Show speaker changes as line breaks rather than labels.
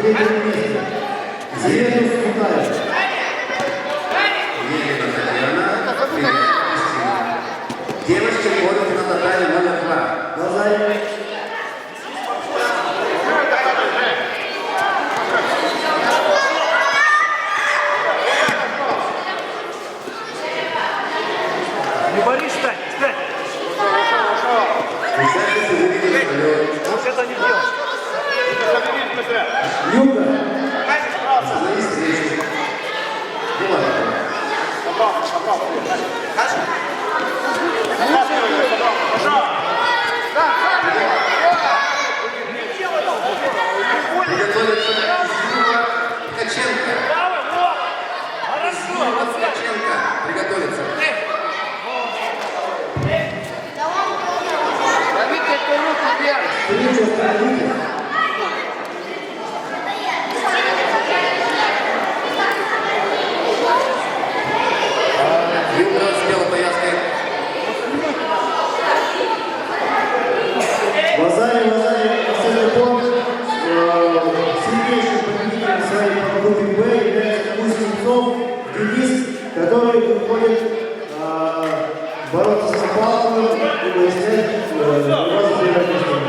третьем месте. Зеленус Китаев.
Елена Татьяна, девочки входят на татами номер 2.
Лазарев.
Не борись, встань, встань.
Участницы выведены вперед.
Лучше это не делать.
Юга.
Остановись встречу. Бумага. Приготовиться Юра Ткаченко.
Хорошо,
Ткаченко. Приготовиться.
Встреча остановитесь.
Юра с белой повязкой.
Лазарев, последний пункт. Сильнейшим победителем своей по группе Б является Кузнецов Денис, который выходит бороться за палку и выяснять розыгрыш.